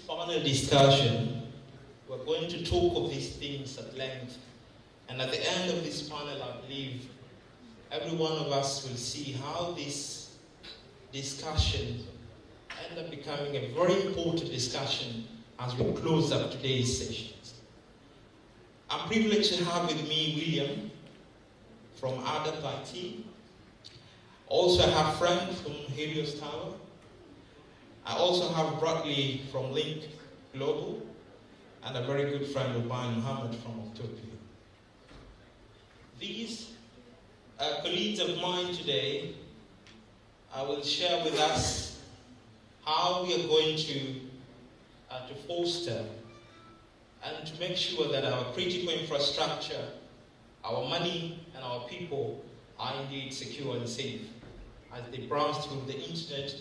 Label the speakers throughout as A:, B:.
A: panel discussion, we're going to talk of these things at length. And at the end of this panel, I believe every one of us will see how this discussion end up becoming a very important discussion as we close up today's sessions. I'm privileged to have with me William from Adapt IT. Also, I have Frank from Helios Tower. I also have Bradley from Link Global, and a very good friend of mine, Mohammed from Octopia. These colleagues of mine today will share with us how we are going to foster and to make sure that our critical infrastructure, our money, and our people are indeed secure and safe as they browse through the internet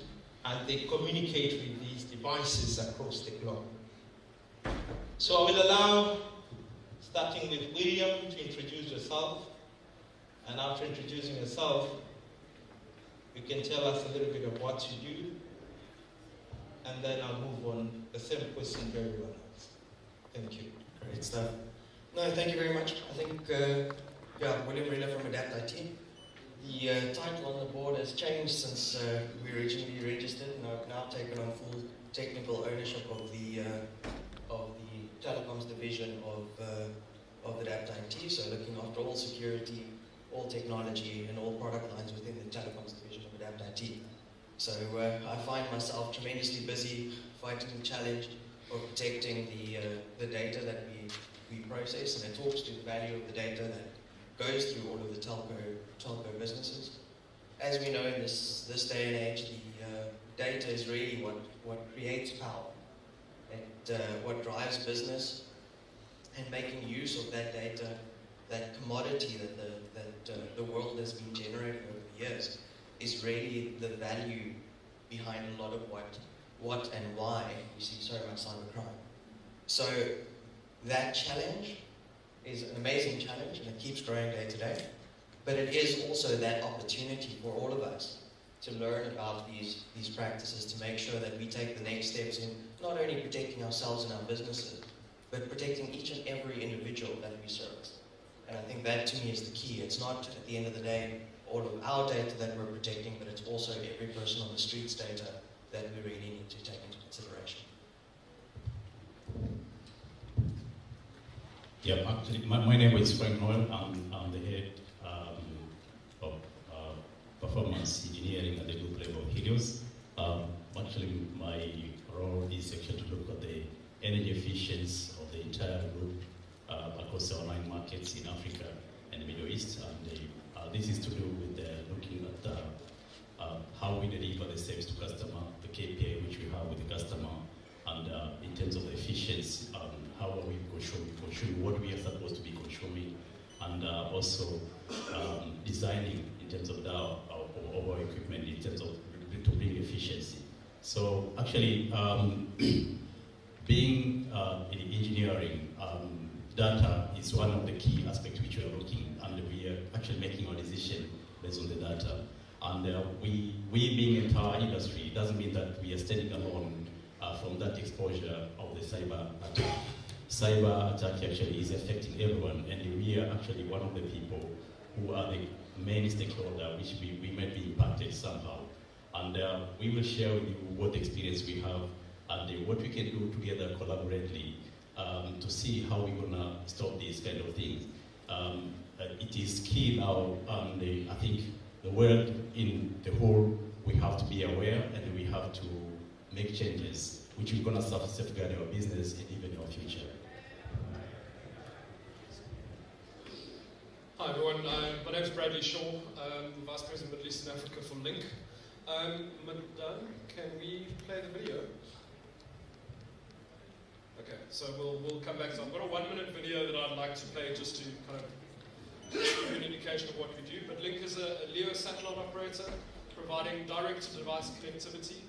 A: and they communicate with these devices across the globe. So I will allow, starting with William, to introduce yourself, and after introducing yourself, you can tell us a little bit of what you do, and then I'll move on the same question to everyone else. Thank you.
B: Great stuff. No, thank you very much. I think, William Rilla from Adapt IT. The title on the board has changed since we originally registered, and I've now taken on full technical ownership of the telecoms division of Adapt IT, so looking after all security, all technology, and all product lines within the telecoms division of Adapt IT. So I find myself tremendously busy fighting the challenge of protecting the data that we process, and it talks to the value of the data that goes through all of the telco businesses. As we know in this day and age, the data is really what creates power, and what drives business, and making use of that data, that commodity that the world has been generating over the years, is really the value behind a lot of what and why we see so much cybercrime. So that challenge is an amazing challenge, and it keeps growing day to day. But it is also that opportunity for all of us to learn about these practices, to make sure that we take the next steps in not only protecting ourselves and our businesses, but protecting each and every individual that we service. And I think that, to me, is the key. It's not, at the end of the day, all of our data that we're protecting, but it's also every person on the street's data that we really need to take into consideration.
C: Yeah, actually, my name is Frank Noel. I'm the head of performance engineering at the group level of Helios. Actually, my role is actually to look at the energy efficiency of the entire group across our 9 markets in Africa and the Middle East. And this is to do with looking at how we deliver the service to customer, the KPI which we have with the customer, and in terms of the efficiency, how are we consuming what we are supposed to be consuming, and also designing in terms of our equipment in terms of to bring efficiency. So actually, being in engineering, data is one of the key aspects which we are looking, and we are actually making our decision based on the data. And we being in our industry, it doesn't mean that we are standing alone from that exposure of the cyber attack. Cyber attack actually is affecting everyone, and we are actually one of the people who are the main stakeholder, which we might be impacted somehow. And we will share with you what experience we have and what we can do together collaboratively to see how we're gonna stop these kind of things. It is key now, and I think the world in the whole, we have to be aware, and we have to make changes which are going to safeguard our business and even our future.
D: Hi everyone, my name is Bradley Shaw, Vice President Middle East and Africa from Link. Madan, can we play the video? Okay, so we'll come back. So I've got a 1-minute video that I'd like to play just to kind of give you an indication of what we do. But Link is a LEO satellite operator providing direct-to-device connectivity.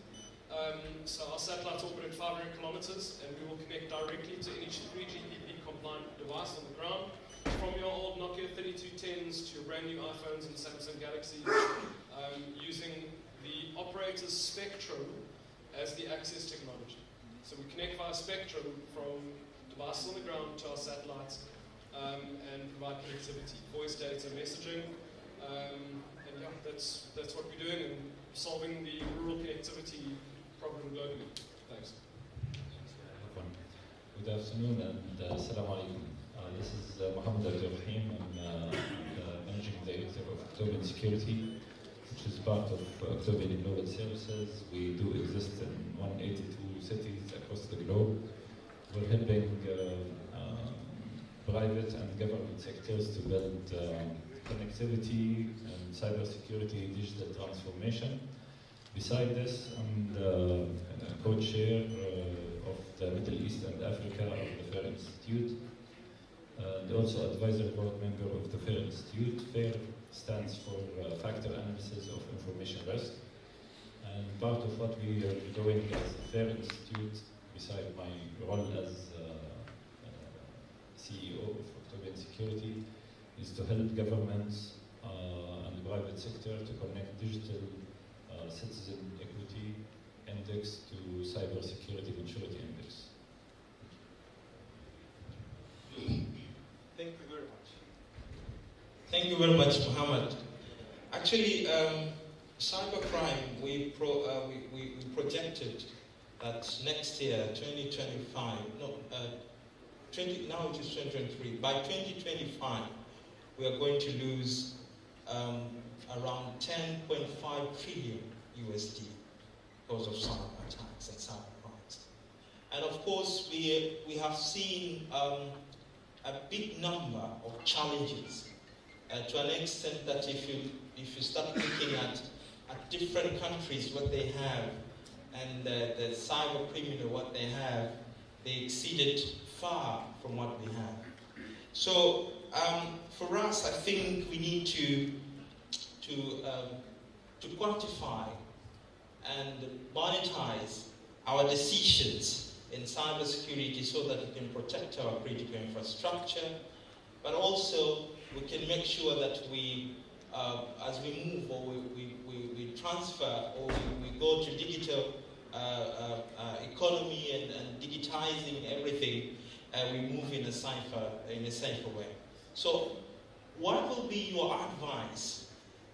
D: So our satellites orbit at 500 kilometers, and we will connect directly to any 3GPP compliant device on the ground, from your old Nokia 3210s to your brand new iPhones and Samsung Galaxies, using the operator's spectrum as the access technology. So we connect via spectrum from devices on the ground to our satellites and provide connectivity, voice data, messaging, and yeah, that's what we're doing and solving the rural connectivity problem globally. Thanks.
E: Good afternoon and Assalamu alaikum. This is Mohammed Abdul-Rahim. I'm the Managing Director of October Security, which is part of October Global Services. We do exist in 182 cities across the globe. We're helping private and government sectors to build connectivity and cybersecurity digital transformation. Beside this, I'm the co-chair of the Middle East and Africa of the FAIR Institute, and also advisory board member of the FAIR Institute. FAIR stands for Factor Analysis of Information Risk, and part of what we are doing as the FAIR Institute, beside my role as CEO of October Security, is to help governments and the private sector to connect digital citizen equity index to cybersecurity maturity index.
A: Thank you very much. Thank you very much, Mohammed. Actually, cybercrime, we projected that next year, 2025, now it is 2023, by 2025, we are going to lose around 10.5 trillion USD because of cyber attacks and cyber crimes. And of course, we have seen a big number of challenges to an extent that if you start looking at different countries, what they have, and the cyber criminal, what they have, they exceeded far from what we have. So for us, I think we need to quantify and monetize our decisions in cybersecurity so that we can protect our critical infrastructure, but also we can make sure that we, as we move or we transfer or we go to digital economy and digitizing everything, we move in a safer way. So, what will be your advice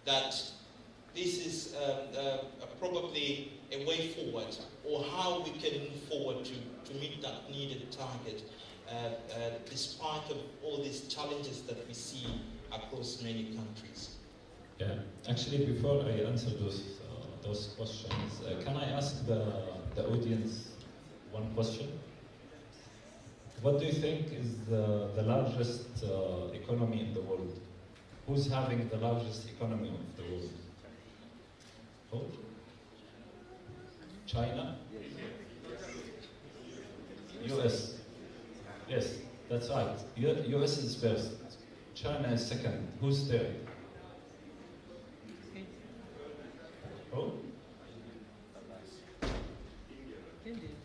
A: that this is probably a way forward, or how we can move forward to meet that needed target, despite of all these challenges that we see across many countries?
E: Yeah, actually, before I answer those questions, can I ask the audience one question? What do you think is the largest economy in the world? Who's having the largest economy of the world? Who? China? US. Yes, that's right. US is first. China is second. Who's third? Who?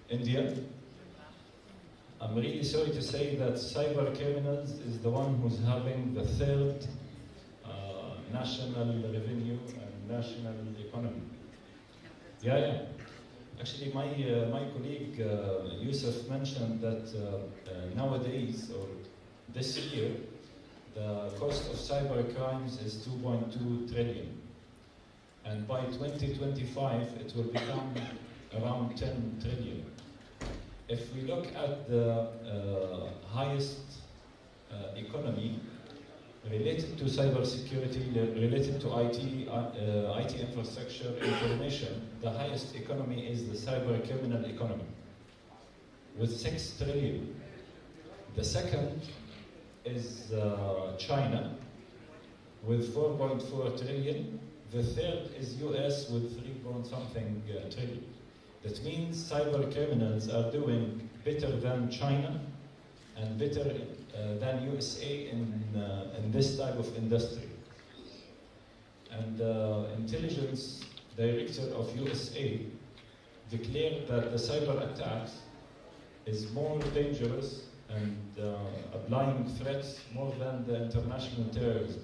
E: India. I'm really sorry to say that cyber criminals is the one who's having the third national revenue and national economy. Yeah. Actually, my colleague Yusuph mentioned that nowadays, or this year, the cost of cyber crimes is 2.2 trillion. And by 2025, it will become around 10 trillion. If we look at the highest economy related to cybersecurity, related to IT infrastructure information, the highest economy is the cyber criminal economy, with 6 trillion. The second is China, with 4.4 trillion. The third is US with 3-point-something trillion. That means cyber criminals are doing better than China and better than USA in this type of industry. And the intelligence director of USA declared that the cyber attacks is more dangerous and applying threats more than the international terrorism.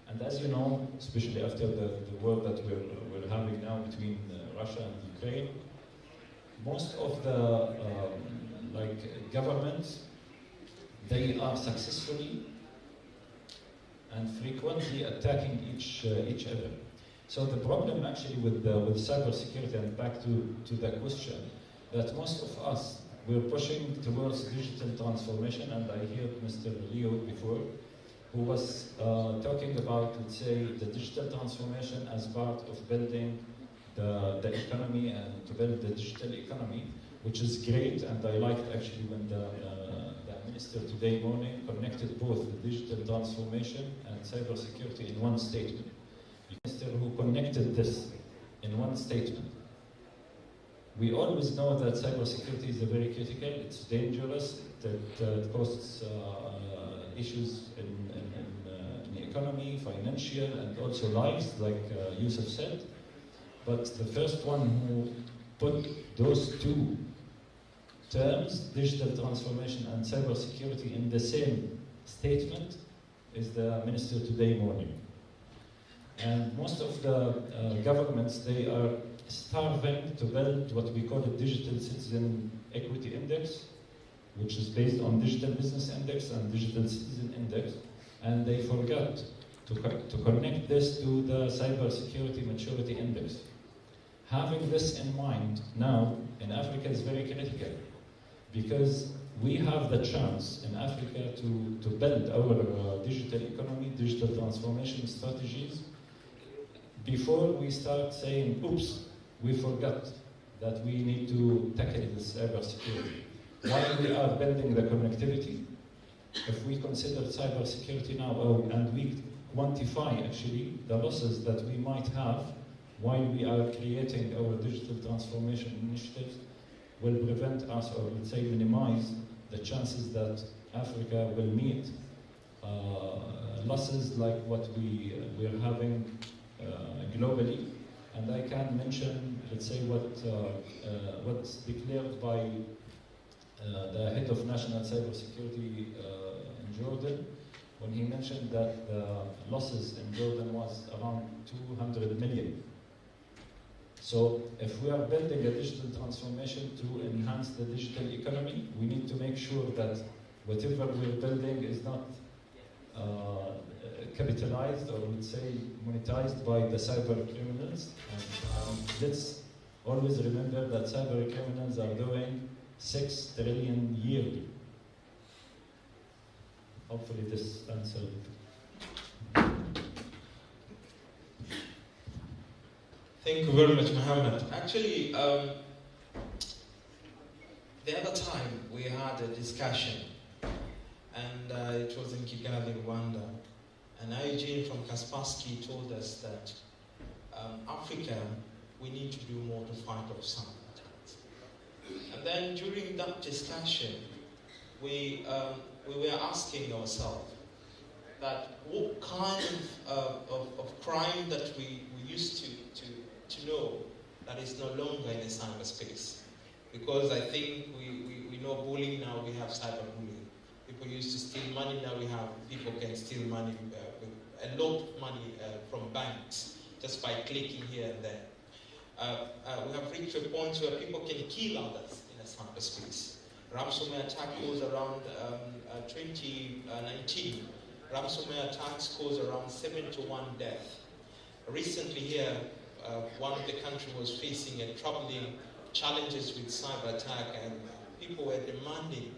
E: And as you know, especially after the war that we're having now between Russia and Ukraine, most of the governments, they are successfully and frequently attacking each other. So the problem actually with cybersecurity, and back to the question, that most of us, we're pushing towards digital transformation, and I heard Mr. Leo before, who was talking about, let's say, the digital transformation as part of building the economy and to build the digital economy, which is great, and I liked actually when the minister today morning connected both the digital transformation and cybersecurity in one statement. The minister who connected this in one statement. We always know that cybersecurity is very critical, it's dangerous, it causes issues in the economy, financial, and also lives, like Yusuph said. But the first one who put those two terms, digital transformation and cybersecurity, in the same statement is the minister today morning. And most of the governments, they are starving to build what we call a digital citizen equity index, which is based on digital business index and digital citizen index, and they forgot to connect this to the cybersecurity maturity index. Having this in mind now in Africa is very critical, because we have the chance in Africa to build our digital economy, digital transformation strategies, before we start saying, oops, we forgot that we need to tackle this cybersecurity. While we are building the connectivity, if we consider cybersecurity now and we quantify actually the losses that we might have while we are creating our digital transformation initiatives, will prevent us, or let's say minimize, the chances that Africa will meet losses like what we're having globally. And I can mention, let's say, what's declared by the head of national cybersecurity in Jordan, when he mentioned that the losses in Jordan was around 200 million. So if we are building a digital transformation to enhance the digital economy, we need to make sure that whatever we're building is not capitalized, or let's say monetized by the cyber criminals. And let's always remember that cyber criminals are doing 6 trillion yearly. Hopefully this answered.
A: Thank you very much, Mohammed. Actually, the other time we had a discussion, and it was in Kigali, Rwanda, and Eugene from Kaspersky told us that Africa, we need to do more to fight off cyber attacks. And then during that discussion, we were asking ourselves that what kind of crime that we used to know that is no longer in the cyberspace. Because I think we know bullying now, we have cyberbullying. People used to steal money, now people can steal money, a lot of money from banks, just by clicking here and there. We have reached a point where people can kill others in a cyberspace. Ransomware attack was around 2019. Ransomware attacks caused around 7 to 1 death. Recently here, one of the countries was facing a troubling challenges with cyber attack, and people were demanding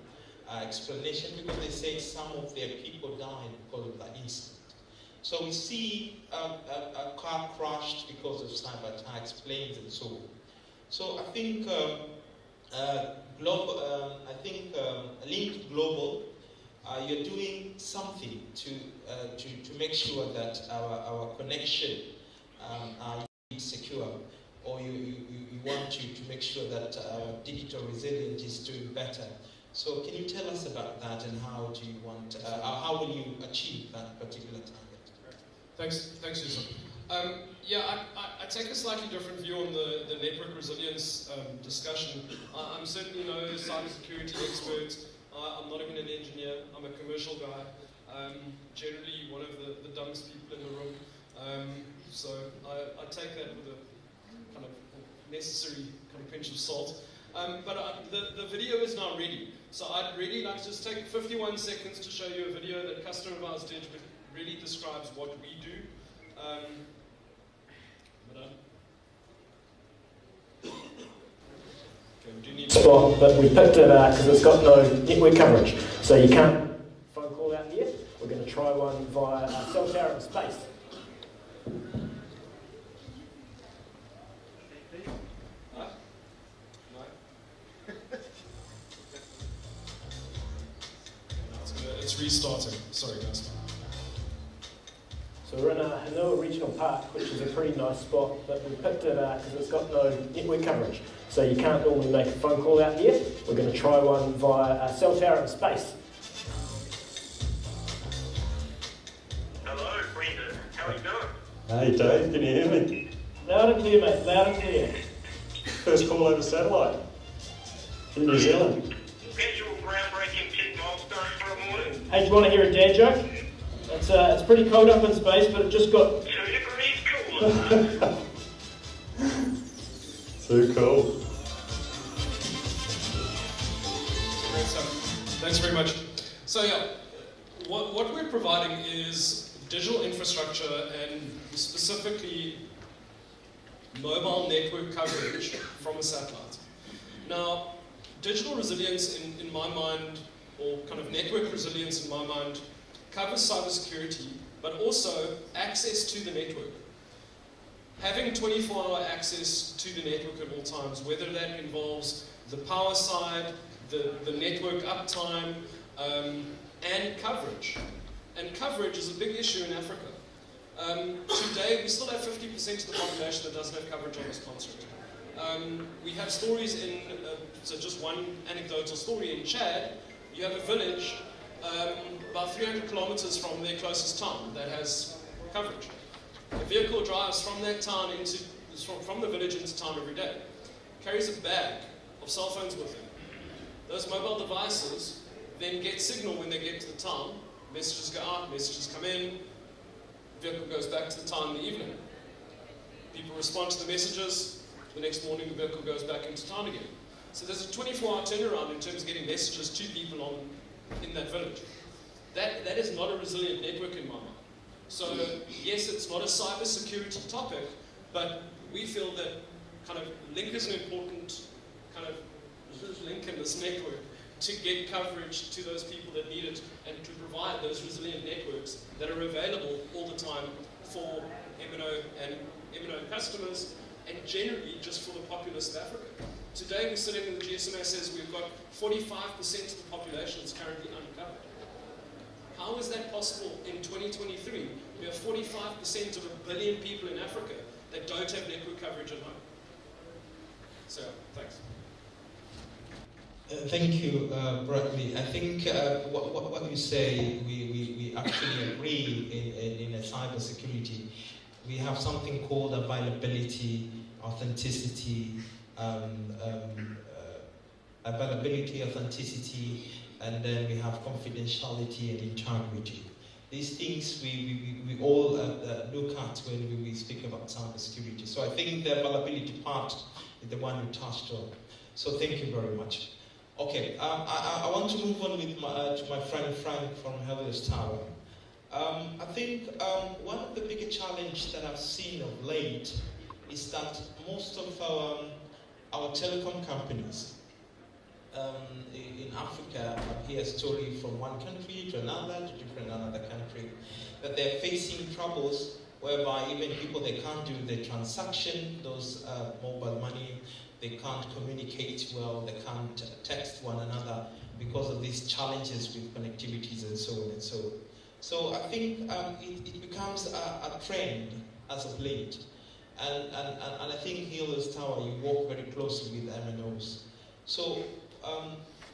A: explanation because they said some of their people died because of that incident. So we see a car crashed because of cyber attacks, planes and so on. So I think Linked Global, you're doing something to make sure that our connection are secure, or you want to make sure that digital resilience is doing better. So can you tell us about that, and how do you want? How will you achieve that particular target?
D: Thanks, Yusuph. I take a slightly different view on the network resilience discussion. I'm certainly no cybersecurity expert. I'm not even an engineer. I'm a commercial guy. Generally one of the dumbest people in the room. So I take that with a kind of necessary kind of pinch of salt. But the video is now ready. So I'd really like to just take 51 seconds to show you a video that a customer of ours did, which really describes what we do.
F: Spot, but we picked it because it's got no network coverage, so you can't phone call out here. We're going to try one via a cell tower in space.
D: It's restarting. Sorry, guys.
F: So we're in a Hanua Regional Park, which is a pretty nice spot, but we picked it because it's got no network coverage. So you can't normally make a phone call out here. We're going to try one via a cell tower in space.
G: Hello, Brendan. How are you doing?
H: Hey Dave, can you hear me?
F: Loud and clear, mate. Loud and clear.
H: First call over satellite from New Zealand.
G: Schedule groundbreaking peak milestone for a morning.
F: Hey, do you want to hear a dad joke? It's pretty cold up in space, but it just got...
G: 2 degrees cooler.
H: So cool.
D: Great stuff. Thanks very much. So yeah, what we're providing is digital infrastructure and specifically mobile network coverage from a satellite. Now, digital resilience in my mind, or kind of network resilience in my mind, covers cybersecurity, but also access to the network. Having 24-hour access to the network at all times, whether that involves the power side, the network uptime, and coverage. And coverage is a big issue in Africa. Today, we still have 50% of the population that doesn't have coverage on this continent. We have stories in, so just one anecdotal story, in Chad, you have a village about 300 kilometers from their closest town that has coverage. A vehicle drives from that town from the village into town every day, carries a bag of cell phones with him. Those mobile devices then get signal when they get to the town. Messages go out, messages come in, vehicle goes back to the town in the evening. People respond to the messages, the next morning the vehicle goes back into town again. So there's a 24-hour turnaround in terms of getting messages to people in that village. That is not a resilient network in my mind. So yes, it's not a cybersecurity topic, but we feel that kind of link is an important kind of link in this network to get coverage to those people that need it and to provide those resilient networks that are available all the time for MNO and MNO customers and generally just for the populace of Africa. Today we're sitting in the GSMA says we've got 45% of the population that's currently uncovered. How is that possible in 2023? We have 45% of 1 billion people in Africa that don't have network coverage at home. So, thanks.
A: Thank you, Bradley. I think what you say, we actually agree in a cybersecurity. We have something called availability, authenticity, and then we have confidentiality and integrity. These things we all look at when we speak about cybersecurity. So I think the availability part is the one you touched on. So thank you very much. Okay, I want to move on with to my friend Frank from Helios Tower. I think one of the bigger challenges that I've seen of late is that most of our telecom companies in Africa hear a story from one country to another country, that they're facing troubles whereby even people, they can't do the transaction, those mobile money, they can't communicate well, they can't text one another because of these challenges with connectivities and so on and so on. So I think it becomes a trend as of late. And I think Helios Tower, you work very closely with MNOs. So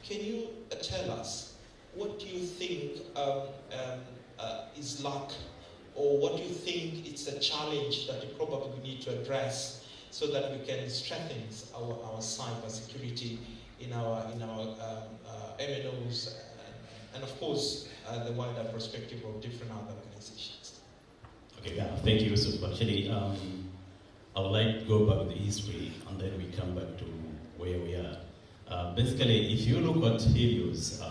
A: can you tell us, what do you think is lack, or what do you think it's a challenge that you probably need to address so that we can strengthen our cyber security in our MNOs and of course the wider perspective of different other organizations?
C: Okay, yeah, thank you, Yusuph. Actually, I would like to go back to the history and then we come back to where we are. Basically, if you look at Helios,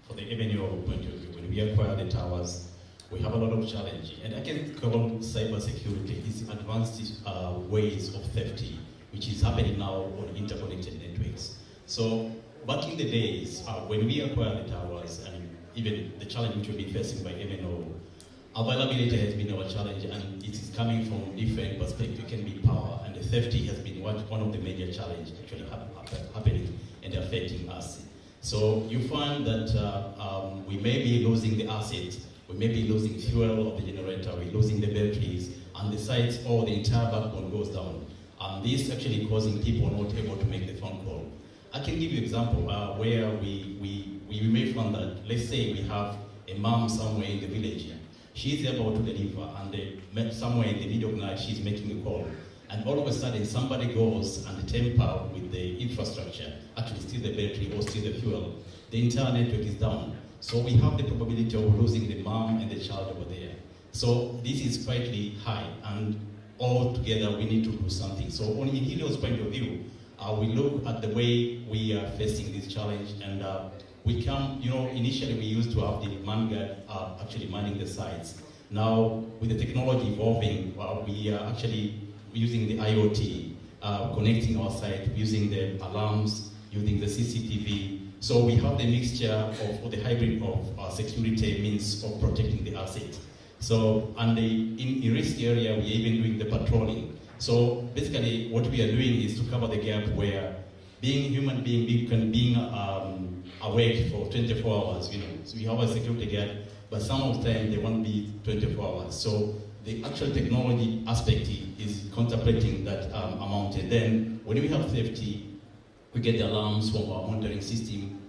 C: for the MNO point of view, when we acquire the towers, we have a lot of challenge. And I can call cybersecurity is advanced ways of theft, which is happening now on interconnected networks. So back in the days, when we acquire the towers, and even the challenge which we've been facing by MNO, availability has been our challenge, and it is coming from different perspectives. It can be power, and the theft has been one of the major challenges actually happening and affecting us. So you find that we may be losing the assets, we may be losing fuel of the generator, we're losing the batteries, and the sites or the entire backbone goes down. And this actually causing people not able to make the phone call. I can give you an example where we may find that, let's say we have a mom somewhere in the village. She's able to deliver, and somewhere in the middle of the night she's making a call. And all of a sudden somebody goes and tamper with the infrastructure, actually steal the battery or steal the fuel. The entire network is down. So we have the probability of losing the mom and the child over there. So this is quite high, and all together we need to do something. So on in Helios' point of view, we look at the way we are facing this challenge, and we come, initially we used to have the man guard actually manning the sites. Now, with the technology evolving, we are actually using the IoT, connecting our site, using the alarms, using the CCTV. So we have the mixture or the hybrid of security means of protecting the asset. So, and in risk area, we're even doing the patrolling. So basically, what we are doing is to cover the gap where being human being can being awake for 24 hours, So we have a security gap, but some of the time they won't be 24 hours. So the actual technology aspect is contemplating that amount. And then when we have safety, we get the alarms from our monitoring system,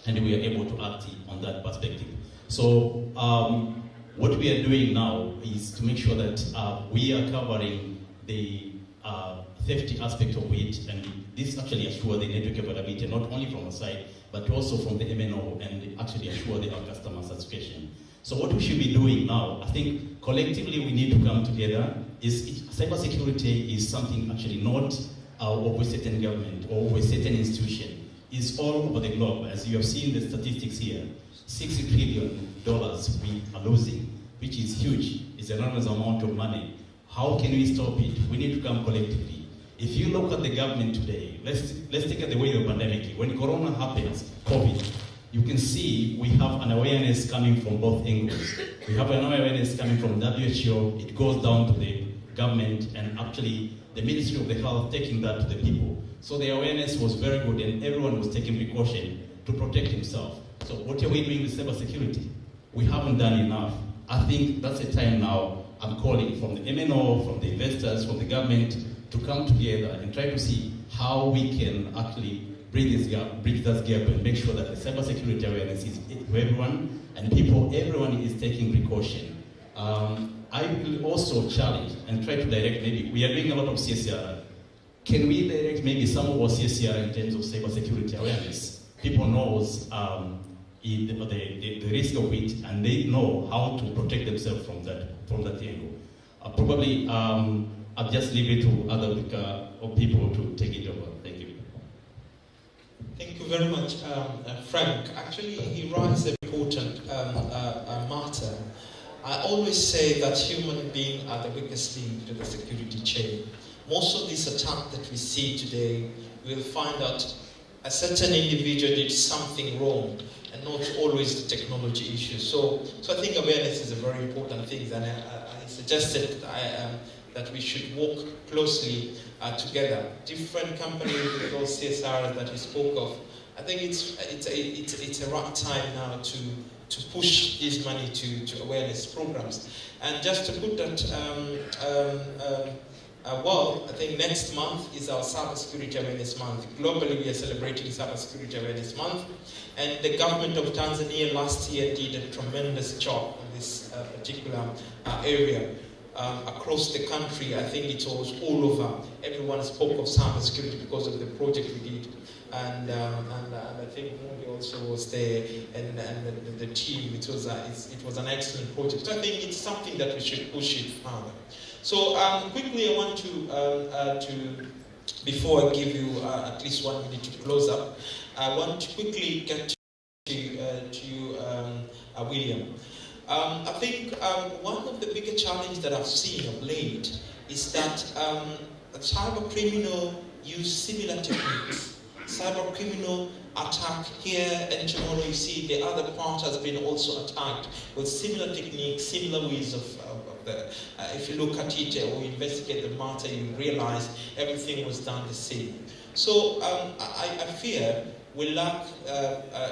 C: and we are able to act on that perspective. So what we are doing now is to make sure that we are covering the safety aspect of it, and this actually assure the network availability not only from our side, but also from the MNO, and actually assure our customer satisfaction. So what we should be doing now, I think collectively we need to come together. Cybersecurity is something actually not of a certain government or a certain institution. It's all over the globe. As you have seen the statistics here, $60 trillion we are losing, which is huge. It's an enormous amount of money. How can we stop it? We need to come collectively. If you look at the government today, let's take it the way of pandemic. When Corona happens, COVID, you can see we have an awareness coming from both angles. We have an awareness coming from WHO, it goes down to the government, and actually the Ministry of the Health taking that to the people. So the awareness was very good, and everyone was taking precaution to protect himself. So what are we doing with cybersecurity? We haven't done enough. I think that's the time now I'm calling from the MNO, from the investors, from the government, to come together and try to see how we can actually bridge that gap and make sure that the cybersecurity awareness is for everyone, and everyone is taking precaution. I will also challenge and try to direct, maybe we are doing a lot of CSR. Can we direct maybe some of our CSR in terms of cybersecurity awareness? People knows the risk of it, and they know how to protect themselves from that angle. Probably I'll just leave it to other people to take it over. Thank you.
A: Thank you very much, Frank. Actually, he raised an important matter. I always say that human beings are the weakest link to the security chain. Most of these attacks that we see today, we'll find out a certain individual did something wrong, and not always the technology issue. So I think awareness is a very important thing, and I suggested that we should work closely together. Different companies with those CSRs that we spoke of. I think it's a right time now to push this money to awareness programs. And just to put that I think next month is our Cybersecurity Awareness Month. Globally, we are celebrating Cybersecurity Awareness Month. And the government of Tanzania last year did a tremendous job on this particular area. Across the country, I think it was all over. Everyone spoke of cybersecurity because of the project we did. And I think Mundi also was there, and the team. It was an excellent project. So I think it's something that we should push it further. So quickly, I want to before I give you at least 1 minute to close up, I want to quickly get to you, William. I think one of the bigger challenges that I've seen of late is that cyber criminal use similar techniques. Cyber criminal attack here, and tomorrow you see the other part has been also attacked with similar techniques, similar ways of the. If you look at it or investigate the matter, you realize everything was done the same. So I fear we lack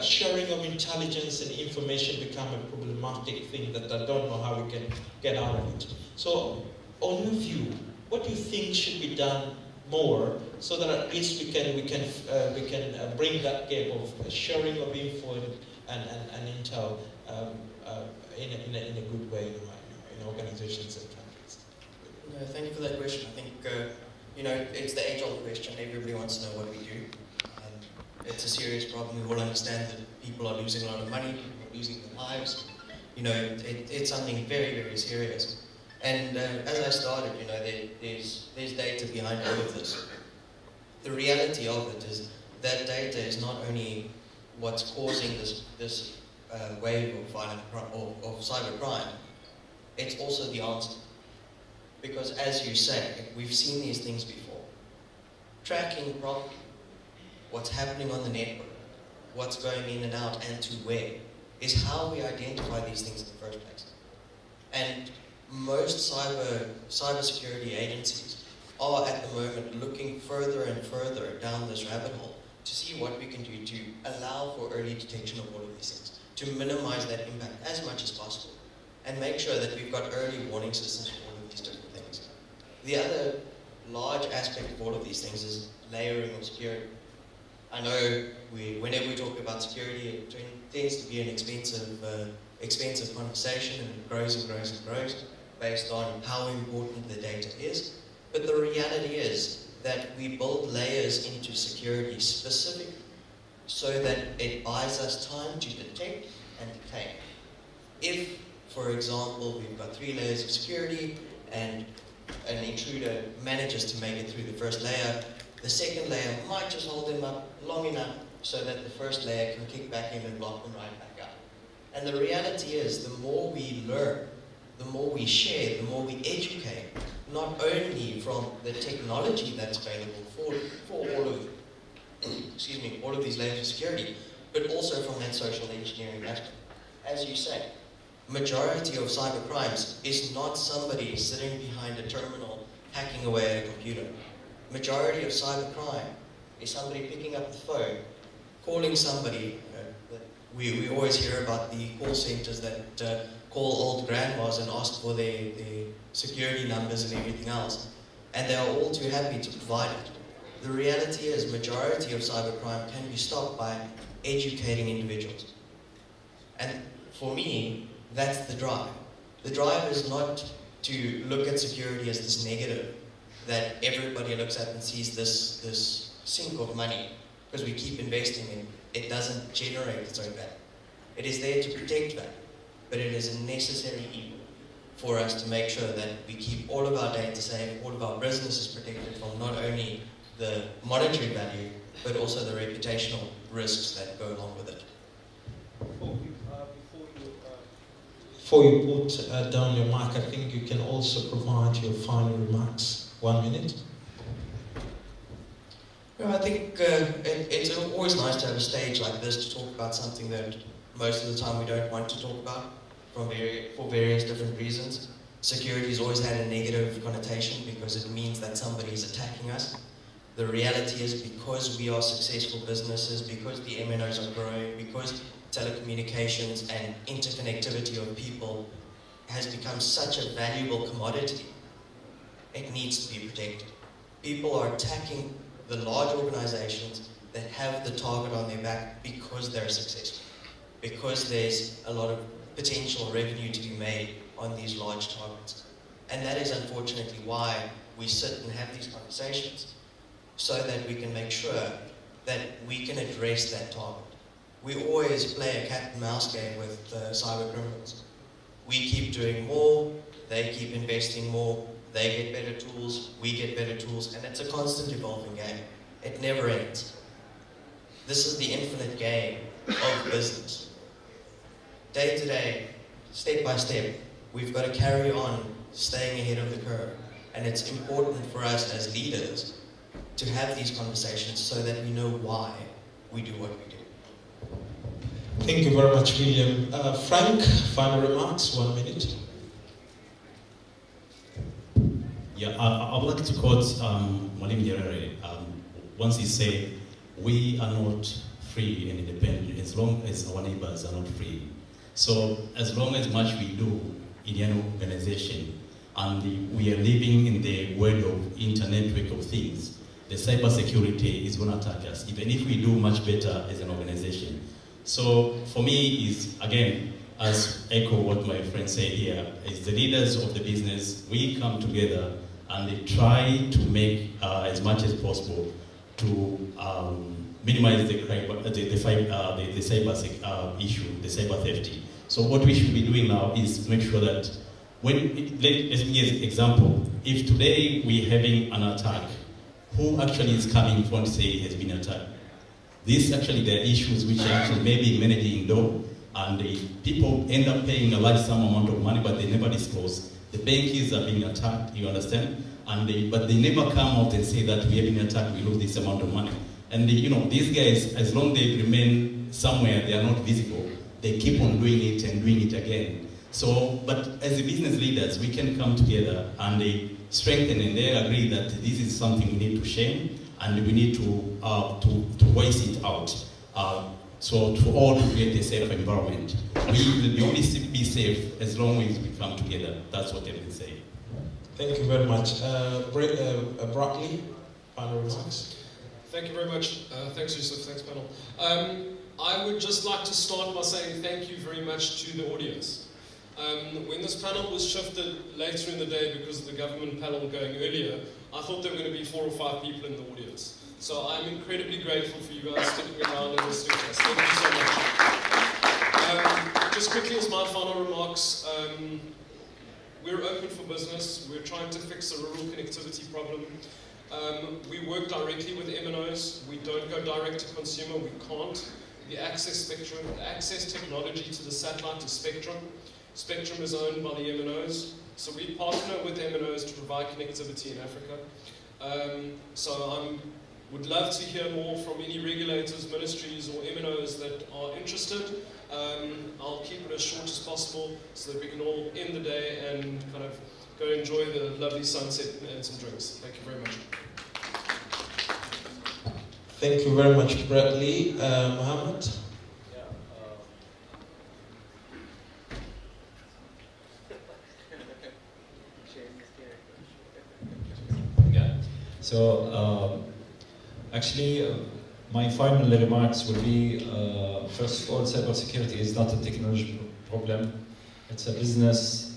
A: sharing of intelligence and information become a problematic thing that I don't know how we can get out of it. So, on your view, what do you think should be done more so that at least we can bring that gap of sharing of info and intel in a good way in organizations and countries?
B: No, thank you for that question. I think it's the age-old question. Everybody wants to know what we do. It's a serious problem. We all understand that people are losing a lot of money, people are losing their lives. It's something very, very serious. And as I started, there's data behind all of this. The reality of it is that data is not only what's causing this wave of violent of cybercrime, it's also the answer. Because as you say, we've seen these things before. Tracking properly what's happening on the network, what's going in and out, and to where, is how we identify these things in the first place. And most cybersecurity agencies are at the moment looking further and further down this rabbit hole to see what we can do to allow for early detection of all of these things, to minimize that impact as much as possible, and make sure that we've got early warning systems for all of these different things. The other large aspect of all of these things is layering of security. I know whenever we talk about security, it tends to be an expensive conversation, and it grows and grows and grows based on how important the data is. But the reality is that we build layers into security specifically so that it buys us time to detect and decay. If, for example, we've got 3 layers of security and an intruder manages to make it through the first layer, the second layer might just hold them up long enough so that the first layer can kick back in and block them right back out. And the reality is, the more we learn, the more we share, the more we educate, not only from the technology that's available for all of all of these layers of security, but also from that social engineering aspect. As you say, majority of cyber crimes is not somebody sitting behind a terminal hacking away at a computer. Majority of cyber crime is somebody picking up the phone, calling somebody. We always hear about the call centers that call old grandmas and ask for their security numbers and everything else, and they are all too happy to provide it. The reality is, majority of cybercrime can be stopped by educating individuals. And for me, that's the drive. The drive is not to look at security as this negative that everybody looks at and sees this sink of money because we keep investing in it. It doesn't generate its own value. It is there to protect that, but it is a necessary evil for us to make sure that we keep all of our data safe, all of our businesses protected from not only the monetary value, but also the reputational risks that go along with it.
A: Before you put down your mic, I think you can also provide your final remarks. 1 minute.
B: Well, I think it's always nice to have a stage like this to talk about something that most of the time we don't want to talk about for various different reasons. Security has always had a negative connotation because it means that somebody is attacking us. The reality is, because we are successful businesses, because the MNOs are growing, because telecommunications and interconnectivity of people has become such a valuable commodity, it needs to be protected. People are attacking the large organizations that have the target on their back because they're successful, because there's a lot of potential revenue to be made on these large targets. And that is unfortunately why we sit and have these conversations, so that we can make sure that we can address that target. We always play a cat and mouse game with cyber criminals. We keep doing more, they keep investing more, They get better tools, we get better tools, and it's a constant evolving game. It never ends. This is the infinite game of business. Day to day, step by step, we've got to carry on staying ahead of the curve. And it's important for us as leaders to have these conversations so that we know why we do what we do.
A: Thank you very much, William. Frank, final remarks, 1 minute.
C: Yeah, I would like to quote Mwalimu Nyerere. Once he said, we are not free and independent as long as our neighbors are not free. So as long as much we do in an organization and we are living in the world of internet of things, the cybersecurity is going to attack us, even if we do much better as an organization. So for me is, again, as echo what my friend said here, is the leaders of the business, we come together and they try to make as much as possible to minimize the cyber issue, the cyber theft. So what we should be doing now is make sure that when, let's give an example, if today we're having an attack, who actually is coming front to say it has been attacked? These actually the issues which are actually maybe managing though, and the people end up paying a large sum amount of money, but they never disclose. The banks are being attacked, you understand? And but they never come out and say that we have been attacked, we lose this amount of money. And these guys, as long as they remain somewhere, they are not visible, they keep on doing it and doing it again. So, but as the business leaders, we can come together and they strengthen and they agree that this is something we need to shame and we need to voice it out. So to all to create a safe environment. We will only be safe as long as we come together. That's what I've been saying.
A: Thank you very much. Broccoli, final remarks.
D: Thank you very much. Thanks, Yusuph. Thanks, panel. I would just like to start by saying thank you very much to the audience. When this panel was shifted later in the day because of the government panel going earlier, I thought there were going to be 4 or 5 people in the audience. So I'm incredibly grateful for you guys sticking around and listening to us. Thank you so much. Just quickly as my final remarks, we're open for business. We're trying to fix a rural connectivity problem. We work directly with MNOs. We don't go direct to consumer. We can't. The access technology to the satellite is Spectrum. Spectrum is owned by the MNOs. So we partner with MNOs to provide connectivity in Africa. So I would love to hear more from any regulators, ministries, or MNOs that are interested. I'll keep it as short as possible so that we can all end the day and kind of go enjoy the lovely sunset and some drinks. Thank you very much.
A: Thank you very much, Bradley. Mohammed?
E: So, actually, my final remarks will be, first of all, cybersecurity is not a technology problem. It's a business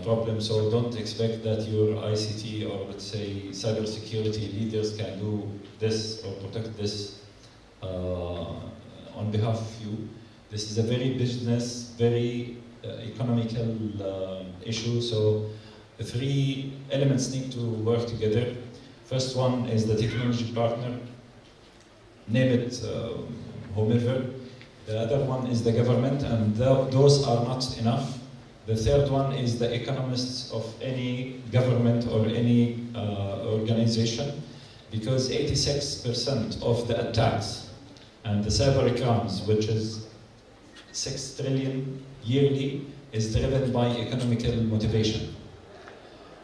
E: problem, so don't expect that your ICT or, let's say, cybersecurity leaders can do this or protect this on behalf of you. This is a very business, very economical issue, so the 3 elements need to work together. First one is the technology partner, name it whomever. The other one is the government, and those are not enough. The third one is the economists of any government or any organization, because 86% of the attacks and the cyber crimes, which is 6 trillion yearly, is driven by economical motivation.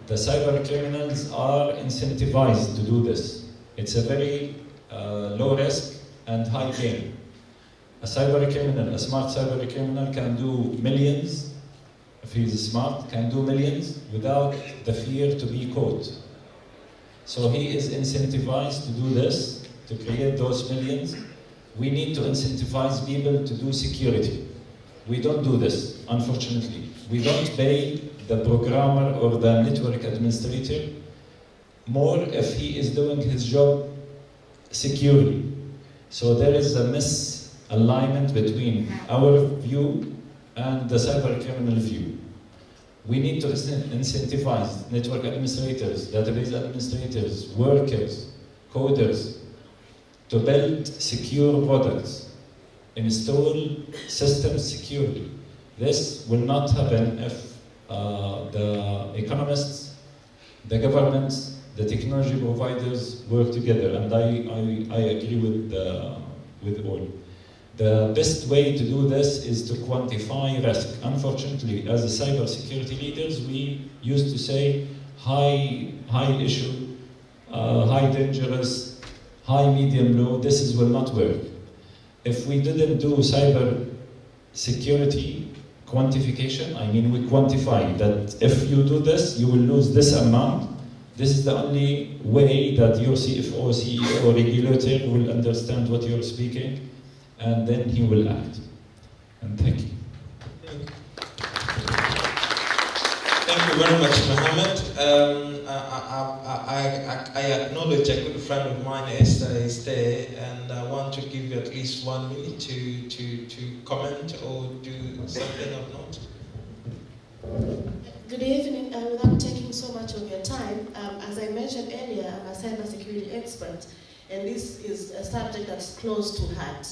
E: The cyber criminals are incentivized to do this. It's a very low risk and high gain. A cyber criminal, a smart cyber criminal can do millions, if he's smart, can do millions without the fear to be caught. So he is incentivized to do this, to create those millions. We need to incentivize people to do security. We don't do this, unfortunately. We don't pay the programmer or the network administrator more if he is doing his job securely. So there is a misalignment between our view and the cyber criminal view. We need to incentivize network administrators, database administrators, workers, coders, to build secure products, install systems securely. This will not happen if the economists, the governments, the technology providers work together, and I agree with all. The best way to do this is to quantify risk. Unfortunately, as a cybersecurity leaders, we used to say high issue, high dangerous, high medium low. This will not work. If we didn't do cyber security quantification, I mean we quantify that if you do this, you will lose this amount. This is the only way that your CFO, CEO, or regulator will understand what you're speaking, and then he will act. And thank you.
A: Thank you very much, Mohammed. I acknowledge a good friend of mine, Esther, is there, and I want to give you at least 1 minute to comment or do something of note.
I: Good evening. Without taking so much of your time, as I mentioned earlier, I'm a cybersecurity expert, and this is a subject that's close to heart.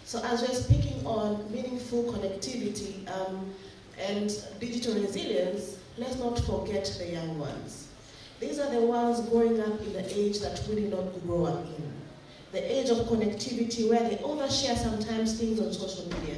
I: So as we're speaking on meaningful connectivity and digital resilience, let's not forget the young ones. These are the ones growing up in the age that we did not grow up in. The age of connectivity where they overshare sometimes things on social media.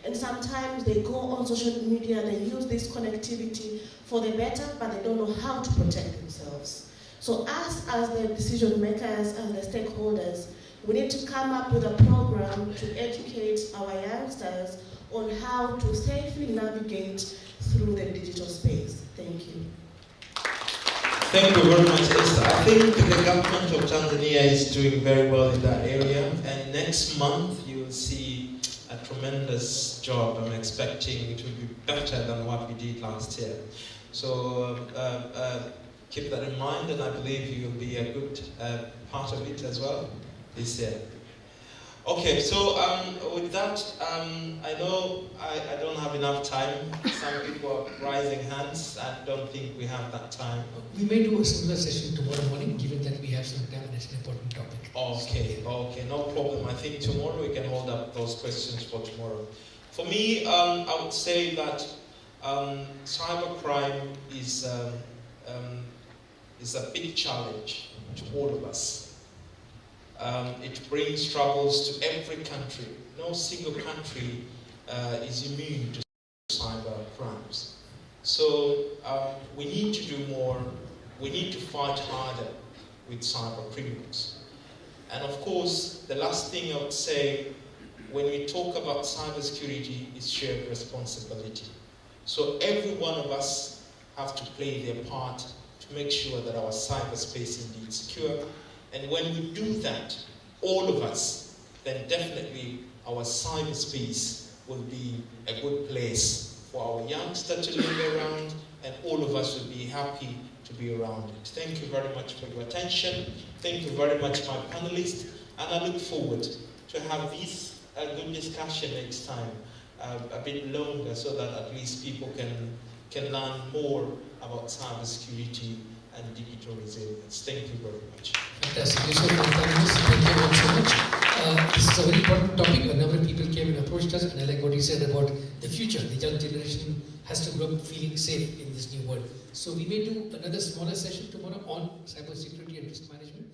I: And sometimes they go on social media, they use this connectivity for the better, but they don't know how to protect themselves. So us as the decision makers and the stakeholders, we need to come up with a program to educate our youngsters on how to safely navigate through the digital space. Thank you.
A: Thank you very much, Esther. I think the government of Tanzania is doing very well in that area, and next month you will see a tremendous job. I'm expecting it will be better than what we did last year. So keep that in mind, and I believe you will be a good part of it as well this year. Okay, so with that, I know I don't have enough time. Some people are raising hands. I don't think we have that time.
J: We may do a similar session tomorrow morning, given that we have some time and it's an important topic.
A: Okay, no problem. I think tomorrow we can hold up those questions for tomorrow. For me, I would say that cybercrime is a big challenge to all of us. It brings troubles to every country. No single country is immune to cyber crimes. So we need to do more. We need to fight harder with cyber criminals. And of course, the last thing I would say when we talk about cybersecurity is shared responsibility. So every one of us have to play their part to make sure that our cyberspace is indeed secure. And when we do that, all of us, then definitely our cyberspace will be a good place for our youngsters to live around, and all of us will be happy to be around it. Thank you very much for your attention. Thank you very much, my panelists, and I look forward to have this good discussion next time, a bit longer, so that at least people can learn more about cybersecurity and digital resilience. Thank you very much.
J: Fantastic. Yusuph, thank you all so much. This is a very important topic. A number of people came and approached us, and I like what you said about the future. The young generation has to grow up feeling safe in this new world. So we may do another smaller session tomorrow on cybersecurity and risk management.